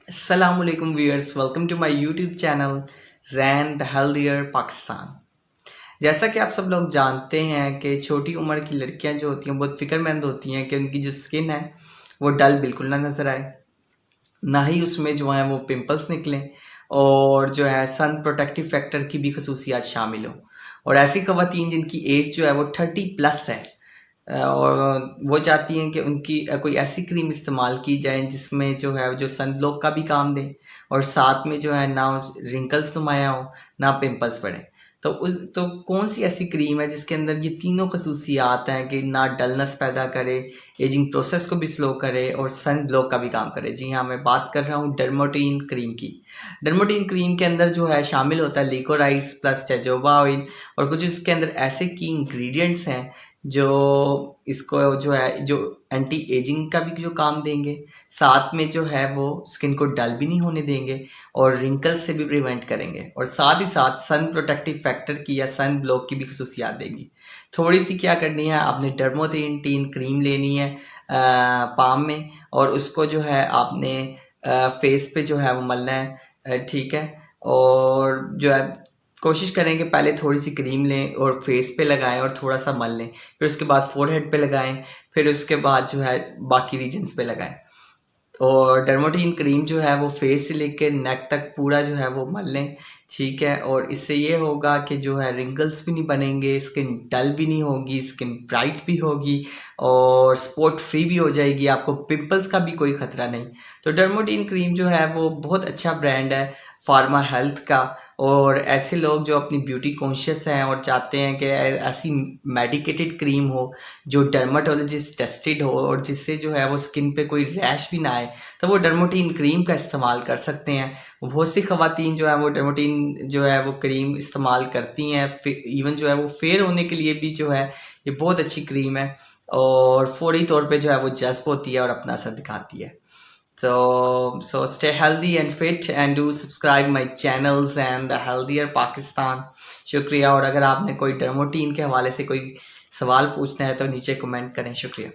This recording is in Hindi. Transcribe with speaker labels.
Speaker 1: Assalamualaikum viewers, welcome to my YouTube channel Zain the Healthier Pakistan। जैसा कि आप सब लोग जानते हैं कि छोटी उम्र की लड़कियां जो होती हैं बहुत फिक्रमंद होती हैं कि उनकी जो स्किन है वो डल बिल्कुल ना नज़र आए, ना ही उसमें जो है वो पिंपल्स निकलें और जो है सन प्रोटेक्टिव फैक्टर की भी खसूसियात शामिल हों। और ऐसी ख़वातीन जिनकी एज जो है वो 30+ है और वो चाहती हैं कि उनकी कोई ऐसी क्रीम इस्तेमाल की जाए जिसमें जो है जो सन ब्लॉक का भी काम दे और साथ में जो है ना रिंकल्स नुमाया हो ना पिंपल्स पड़े। तो कौन सी ऐसी क्रीम है जिसके अंदर ये तीनों खसूसियात हैं कि ना डलनेस पैदा करे, एजिंग प्रोसेस को भी स्लो करे और सन ब्लॉक का भी काम करे। जी हाँ, मैं बात कर रहा हूँ डर्मोटीन क्रीम की। डर्मोटीन क्रीम के अंदर जो है शामिल होता है लिकोराइस प्लस जोजोबा ऑयल और कुछ इसके अंदर ऐसे की इंग्रेडिएंट्स हैं जो इसको जो है जो एंटी एजिंग का भी जो काम देंगे, साथ में जो है वो स्किन को डल भी नहीं होने देंगे और रिंकल्स से भी प्रिवेंट करेंगे और साथ ही साथ सन प्रोटेक्टिव फैक्टर की या सन ब्लॉक की भी खसूसियात देंगी। थोड़ी सी क्या करनी है, आपने डर्मोथेन क्रीम लेनी है पाम में और उसको जो है आपने फेस पे जो है वो मलना है, ठीक है। और जो है कोशिश करें कि पहले थोड़ी सी क्रीम लें और फेस पे लगाएं और थोड़ा सा मल लें, फिर उसके बाद फोरहेड पे लगाएं, फिर उसके बाद जो है बाकी रीजन्स पे लगाएं। और डर्मोटीन क्रीम जो है वो फेस से लेकर नेक तक पूरा जो है वो मल लें, ठीक है। और इससे ये होगा कि जो है रिंकल्स भी नहीं बनेंगे, स्किन डल भी नहीं होगी, स्किन ब्राइट भी होगी और स्पॉट फ्री भी हो जाएगी, आपको पिंपल्स का भी कोई ख़तरा नहीं। तो डर्मोटीन क्रीम जो है वो बहुत अच्छा ब्रांड है फार्मा हेल्थ का और ऐसे लोग जो अपनी ब्यूटी कॉन्शियस हैं और चाहते हैं कि ऐसी मेडिकेटेड क्रीम हो जो डर्माटोलॉजिस्ट टेस्टेड हो और जिससे जो है वो स्किन पे कोई रैश भी ना आए, तो वो डर्मोटीन क्रीम का इस्तेमाल कर सकते हैं। बहुत सी ख़वातीन जो है वो डर्मोटीन जो है वो क्रीम इस्तेमाल करती हैं, इवन जो है वो फेयर होने के लिए भी जो है ये बहुत अच्छी क्रीम है और फौरी तौर पे जो है वो जज्ब होती है और अपना असर दिखाती है। So stay healthy and fit and do subscribe my channels and the healthier Pakistan। शुक्रिया। और अगर आपने कोई डर्मोटीन के हवाले से कोई सवाल पूछना है तो नीचे कमेंट करें। शुक्रिया।